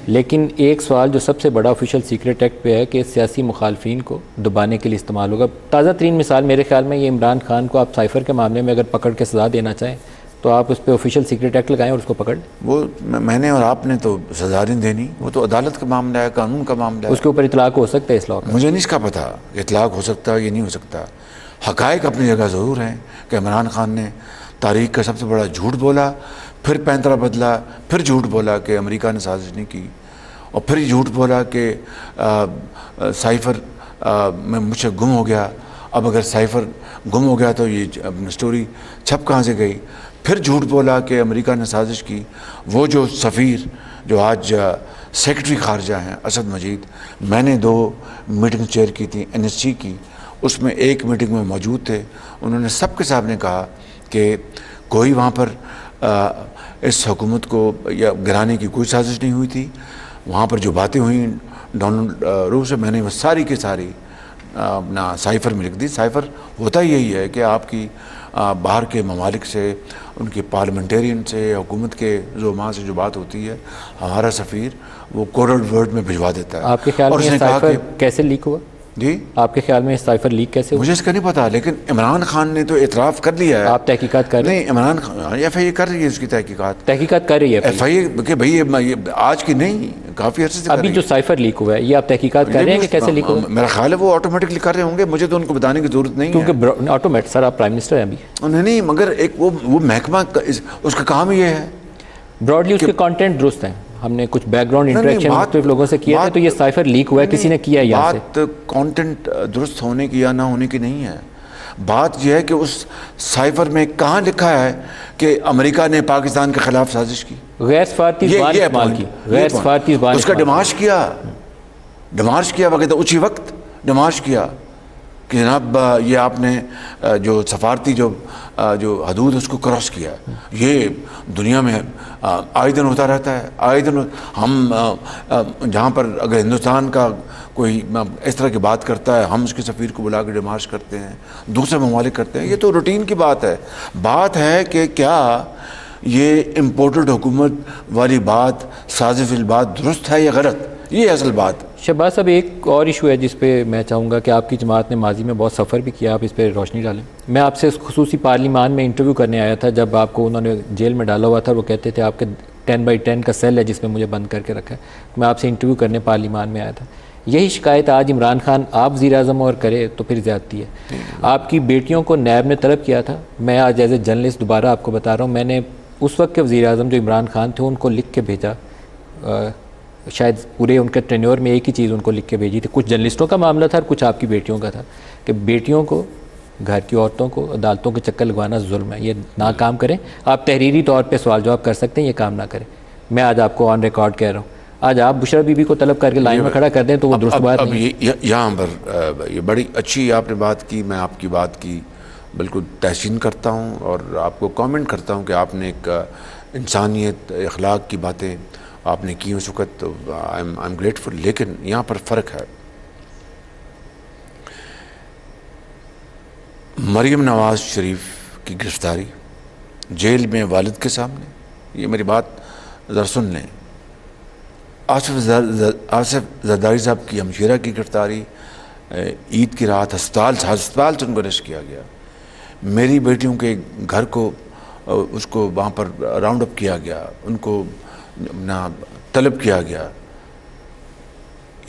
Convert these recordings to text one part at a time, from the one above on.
لیکن ایک سوال جو سب سے بڑا آفیشیل سیکریٹ ایکٹ پہ ہے کہ سیاسی مخالفین کو دبانے کے لیے استعمال ہوگا. تازہ ترین مثال میرے خیال میں یہ عمران خان کو آپ سائفر کے معاملے میں اگر پکڑ کے سزا دینا چاہیں تو آپ اس پہ آفیشیل سیکریٹ ایکٹ لگائیں اور اس کو پکڑ لیں. وہ میں نے اور آپ نے تو سزا نہیں دینی, وہ تو عدالت کا معاملہ ہے, قانون کا معاملہ ہے. اس کے اوپر اطلاق ہو سکتا ہے اس لاء کا؟ مجھے نہیں اس کا پتہ اطلاق ہو سکتا ہے یہ نہیں ہو سکتا. حقائق اپنی جگہ ضرور ہیں کہ عمران خان نے تاریخ کا سب سے بڑا جھوٹ بولا, پھر پینترا بدلا, پھر جھوٹ بولا کہ امریکہ نے سازش نہیں کی, اور پھر یہ جھوٹ بولا کہ سائفر میں مجھ سے گم ہو گیا. اب اگر سائفر گم ہو گیا تو یہ سٹوری چھپ کہاں سے گئی. پھر جھوٹ بولا کہ امریکہ نے سازش کی. وہ جو سفیر جو آج سیکرٹری خارجہ ہیں اسد مجید, میں نے 2 میٹنگ چیئر کی تھی NSC کی, اس میں ایک میٹنگ میں موجود تھے. انہوں نے سب کے سامنے کہا کہ کوئی وہاں پر اس حکومت کو یا گرانے کی کوئی سازش نہیں ہوئی تھی. وہاں پر جو باتیں ہوئیں ڈونلڈ روز سے, میں نے وہ ساری کی ساری اپنا سائفر میں لکھ دی. سائفر ہوتا یہی ہے کہ آپ کی باہر کے ممالک سے, ان کے پارلیمنٹیرین سے, حکومت کے زعماء سے جو بات ہوتی ہے, ہمارا سفیر وہ کوڈڈ ورڈ میں بھجوا دیتا ہے. آپ کے خیال میں سائفر کیسے لیک ہوا؟ جی آپ کے خیال میں سائفر لیک کیسے ہوا؟ مجھے اس کا نہیں پتا, لیکن عمران خان نے تو اعتراف کر لیا ہے. آپ تحقیقات کر رہے ہیں؟ نہیں, عمران خان FIA کر رہی ہے اس کی تحقیقات کر رہی ہے FIA کہ بھئی یہ آج کی نہیں, کافی عرصے سے ابھی جو سائفر لیک ہوا ہے یہ آپ تحقیقات کر رہے ہیں کہ کیسے لیک ہوا؟ میرا خیال ہے وہ آٹومیٹکلی کر رہے ہوں گے, مجھے تو ان کو بتانے کی ضرورت نہیں ہے. کیونکہ آٹومیٹ سر آپ پرائم منسٹر ہیں ابھی. نہیں, مگر ایک وہ محکمہ اس کا کام یہ ہے براڈلی اس کے کانٹینٹ درست ہیں. ہم نے کچھ بیک گراؤنڈ انٹریکشن مختلف لوگوں سے کیا ہے, تو یہ سائفر لیک ہوا ہے, کسی نے کیا ہے یہاں سے. بات کانٹینٹ درست ہونے کی یا نہ ہونے کی نہیں ہے. بات یہ ہے کہ اس سائفر میں کہاں لکھا ہے کہ امریکہ نے پاکستان کے خلاف سازش کی. غیر سفارتی زبان استعمال کی, غیر سفارتی زبان اس کا ڈیمارش کیا وقت اسی وقت ڈیمارش کیا کہ جناب یہ آپ نے جو سفارتی جو حدود اس کو کراس کیا. یہ دنیا میں آئے دن ہوتا رہتا ہے. آئے دن ہم جہاں پر اگر ہندوستان کا کوئی اس طرح کی بات کرتا ہے, ہم اس کے سفیر کو بلا کے ڈیمارش کرتے ہیں, دوسرے ممالک کرتے ہیں. یہ تو روٹین کی بات ہے. بات ہے کہ کیا یہ امپورٹڈ حکومت والی بات, سازش والی بات درست ہے یا غلط, یہ اصل بات. شہباز صاحب ایک اور ایشو ہے جس پہ میں چاہوں گا کہ آپ کی جماعت نے ماضی میں بہت سفر بھی کیا, آپ اس پہ روشنی ڈالیں. میں آپ سے خصوصی پارلیمان میں انٹرویو کرنے آیا تھا جب آپ کو انہوں نے جیل میں ڈالا ہوا تھا. وہ کہتے تھے آپ کے 10x10 کا سیل ہے جس میں مجھے بند کر کے رکھا ہے. میں آپ سے انٹرویو کرنے پارلیمان میں آیا تھا. یہی شکایت آج عمران خان آپ وزیر اعظم اور کرے تو پھر زیادتی ہے. آپ کی بیٹیوں کو نیب نے طلب کیا تھا. میں آج ایز اے جرنلسٹ دوبارہ آپ کو بتا رہا ہوں, میں نے اس وقت کے وزیر اعظم جو عمران خان تھے ان کو لکھ کے بھیجا, شاید پورے ان کے ٹینیور میں ایک ہی چیز ان کو لکھ کے بھیجی تھی. کچھ جرنلسٹوں کا معاملہ تھا اور کچھ آپ کی بیٹیوں کا تھا کہ بیٹیوں کو, گھر کی عورتوں کو عدالتوں کے چکر لگوانا ظلم ہے, یہ نہ کام کریں. آپ تحریری طور پہ سوال جواب کر سکتے ہیں, یہ کام نہ کریں. میں آج آپ کو آن ریکارڈ کہہ رہا ہوں, آج آپ بشرا بی بی کو طلب کر کے لائن میں کھڑا کر دیں تو وہ درست بات نہیں. یہاں پر یہ بڑی اچھی آپ نے بات کی, میں آپ کی بات کی بالکل تحسین کرتا ہوں اور آپ کو کامنٹ کرتا ہوں کہ آپ نے ایک انسانیت, اخلاق کی باتیں آپ نے کی اس وقت, آئی ایم گریٹفل. لیکن یہاں پر فرق ہے. مریم نواز شریف کی گرفتاری جیل میں والد کے سامنے, یہ میری بات ذرا سن لیں. آصف زرداری صاحب کی ہمشیرہ کی گرفتاری عید کی رات ہسپتال سے ان کو ریسٹ کیا گیا. میری بیٹیوں کے گھر کو اس کو وہاں پر راؤنڈ اپ کیا گیا, ان کو طلب کیا گیا.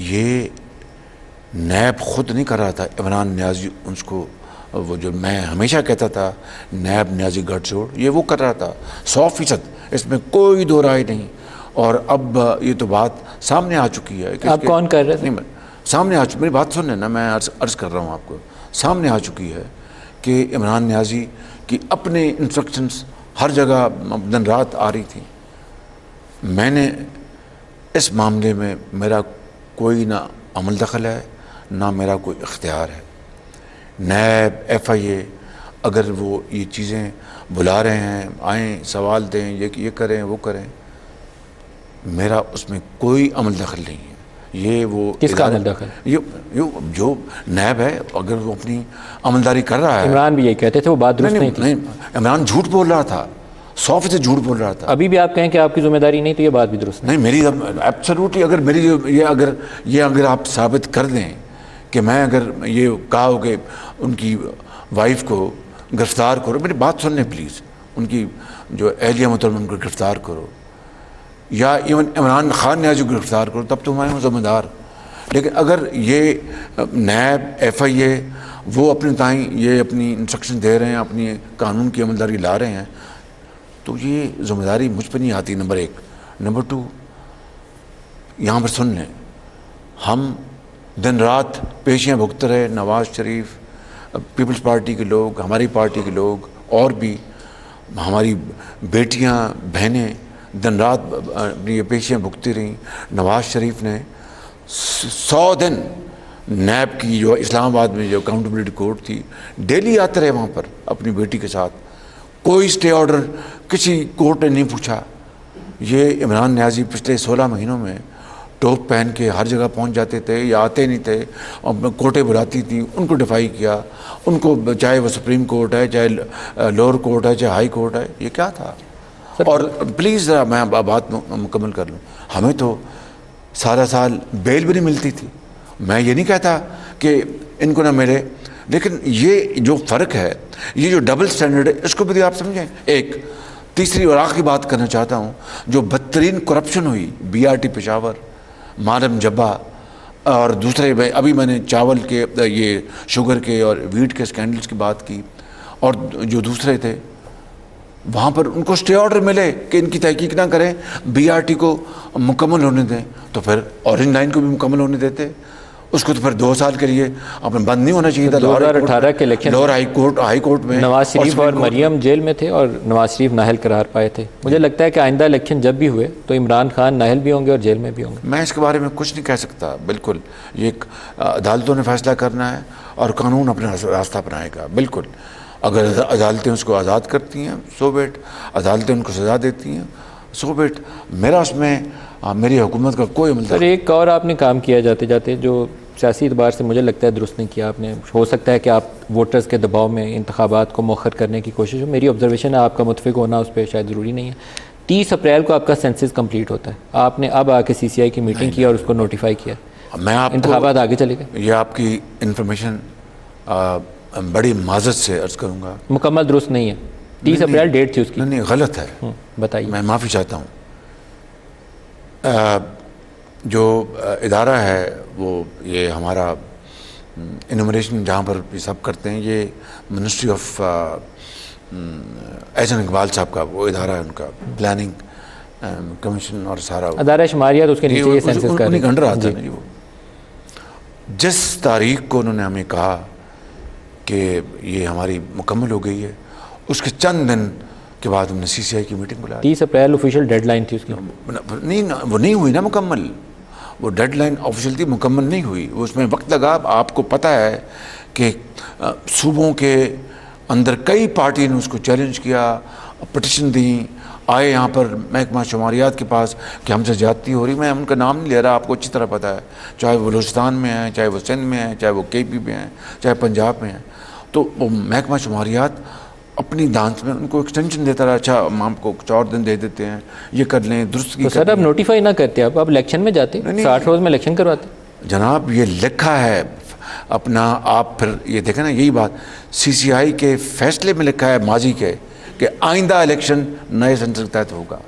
یہ نیب خود نہیں کر رہا تھا, عمران نیازی اس کو, وہ جو میں ہمیشہ کہتا تھا نیب نیازی گڑھ چھوڑ, یہ وہ کر رہا تھا 100%, اس میں کوئی دو رائے نہیں. اور اب یہ تو بات سامنے آ چکی ہے. آپ کون کر رہے تھے؟ سامنے آ چکی, میری بات سن لینا, میں عرض کر رہا ہوں آپ کو, سامنے آ چکی ہے کہ عمران نیازی کی اپنے انسٹرکشنز ہر جگہ دن رات آ رہی تھی. میں نے اس معاملے میں میرا کوئی نہ عمل دخل ہے نہ میرا کوئی اختیار ہے. نیب FIA اگر وہ یہ چیزیں بلا رہے ہیں, آئیں سوال دیں, یہ کریں وہ کریں, میرا اس میں کوئی عمل دخل نہیں ہے. یہ وہ کس کا عمل دخل؟ جو نیب ہے, اگر وہ اپنی عملداری کر رہا ہے. عمران بھی یہی کہتے تھے, وہ بات درست نہیں تھی. عمران جھوٹ بول رہا تھا, 100% جھوٹ بول رہا تھا. ابھی بھی آپ کہیں کہ آپ کی ذمہ داری نہیں تو یہ بات بھی درست نہیں میری ایبسلیوٹلی اگر میری یہ اگر آپ ثابت کر دیں کہ میں اگر یہ کہا ہو کہ ان کی وائف کو گرفتار کرو, میری بات سن لیں پلیز, ان کی جو اہلیہ محترم ان کو گرفتار کرو, یا ایون عمران خان نے جو گرفتار کرو, تب تو میں ہوں ذمہ دار. لیکن اگر یہ نیب ایف آئی اے وہ اپنے تائیں یہ اپنی انسٹرکشن دے رہے ہیں, اپنی قانون کی عملداری لا رہے ہیں, تو یہ ذمہ داری مجھ پہ نہیں آتی, نمبر 1. نمبر 2, یہاں پر سن لیں, ہم دن رات پیشیاں بھگت رہے, نواز شریف, پیپلز پارٹی کے لوگ, ہماری پارٹی کے لوگ, اور بھی ہماری بیٹیاں بہنیں دن رات اپنی یہ پیشیاں بھگتی رہیں. نواز شریف نے 100 دن نیب کی جو اسلام آباد میں جو اکاؤنٹیبلٹی کورٹ تھی, ڈیلی آتے رہے وہاں پر اپنی بیٹی کے ساتھ, کوئی اسٹے آرڈر کسی کورٹ نے نہیں پوچھا. یہ عمران نیازی پچھلے 16 مہینوں میں ٹوپ پہن کے ہر جگہ پہنچ جاتے تھے یا آتے نہیں تھے, اور کورٹیں بلاتی تھیں, ان کو ڈیفائی کیا, ان کو چاہے وہ سپریم کورٹ ہے, چاہے لوور کورٹ ہے, چاہے ہائی کورٹ ہے. یہ کیا تھا؟ اور پلیز میں بات مکمل کر لوں, ہمیں تو سارا سال بیل بھی نہیں ملتی تھی. میں یہ نہیں کہتا کہ ان کو نہ ملے, لیکن یہ جو فرق ہے, یہ جو ڈبل سٹینڈرڈ ہے, اس کو بھی آپ سمجھیں. ایک تیسری اور آخری بات کرنا چاہتا ہوں, جو بدترین کرپشن ہوئی BRT پشاور, مارم جبا, اور دوسرے ابھی میں نے چاول کے یہ شوگر کے اور ویٹ کے اسکینڈلس کی بات کی, اور جو دوسرے تھے وہاں پر ان کو اسٹے آرڈر ملے کہ ان کی تحقیق نہ کریں, BRT کو مکمل ہونے دیں, تو پھر اورنج لائن کو بھی مکمل ہونے دیتے, اس کو تو پھر 2 سال کے لیے اپنے بند نہیں ہونا چاہیے تھا. 2018 کے الیکشن لاہور ہائی کورٹ میں نواز شریف اور مریم جیل میں تھے, اور نواز شریف نااہل قرار پائے تھے. مجھے لگتا ہے کہ آئندہ الیکشن جب بھی ہوئے تو عمران خان نااہل بھی ہوں گے اور جیل میں بھی ہوں گے. میں اس کے بارے میں کچھ نہیں کہہ سکتا. بالکل یہ ایک عدالتوں نے فیصلہ کرنا ہے, اور قانون اپنا راستہ اپنائے گا. بالکل اگر عدالتیں اس کو آزاد کرتی ہیں, سو بیٹ, عدالتیں ان کو سزا دیتی ہیں, سو بیٹ. میرا اس میں میری حکومت کا کوئی عمل. سر ایک اور آپ نے کام کیا جاتے جاتے جو سیاسی اعتبار سے مجھے لگتا ہے درست نہیں کیا آپ نے. ہو سکتا ہے کہ آپ ووٹرز کے دباؤ میں انتخابات کو مؤخر کرنے کی کوشش ہو, میری آبزرویشن ہے, آپ کا متفق ہونا اس پہ شاید ضروری نہیں ہے. 30 اپریل کو آپ کا سینسس کمپلیٹ ہوتا ہے, آپ نے اب آ کے CCI کی میٹنگ کی اور اس کو نوٹیفائی کیا, میں آپ انتخابات آگے چلے گئے. یہ آپ کی انفارمیشن بڑی معذرت سے عرض کروں گا, مکمل درست نہیں ہے. 30 اپریل ڈیٹ تھی اس کی. نہیں غلط ہے, بتائیے. میں معافی چاہتا ہوں. جو ادارہ ہے وہ یہ ہمارا انومریشن جہاں پر یہ سب کرتے ہیں, یہ منسٹری آف احسن اقبال صاحب کا وہ ادارہ ہے, ان کا پلاننگ کمیشن اور سارا ادارہ شماریات اس کے نیچے یہ سینسس کر انہیں انڈر آتا ہے. وہ جس تاریخ کو انہوں نے ہمیں کہا کہ یہ ہماری مکمل ہو گئی ہے, اس کے چند دن کے بعد ہم نے CCI کی میٹنگ بلایا. 30 اپریل آفیشیل ڈیڈ لائن تھی اس کی. نہیں وہ نہیں ہوئی نا مکمل, وہ ڈیڈ لائن آفیشیل تھی, مکمل نہیں ہوئی. وہ اس میں وقت لگا. آپ کو پتہ ہے کہ صوبوں کے اندر کئی پارٹی نے اس کو چیلنج کیا, پٹیشن دیں, آئے یہاں پر محکمہ شماریات کے پاس کہ ہم سے زیادتی ہو رہی. میں ان کا نام نہیں لے رہا, آپ کو اچھی طرح پتہ ہے, چاہے وہ بلوچستان میں ہیں, چاہے وہ سندھ میں ہیں, چاہے وہ KP میں ہیں, چاہے پنجاب میں ہیں. تو وہ محکمہ شماریات اپنی دانت میں ان کو ایکسٹینشن دیتا رہا. اچھا ہم آپ کو 4 دن دے دیتے ہیں, یہ کر لیں, درست کی. تو سر اب نوٹیفائی نہ کرتے, اب الیکشن میں جاتے, 60 روز میں الیکشن کرواتے. جناب یہ لکھا ہے اپنا, آپ پھر یہ دیکھیں نا, یہی بات CCI کے فیصلے میں لکھا ہے ماضی کے کہ آئندہ الیکشن نئے سینسس کے تحت ہوگا.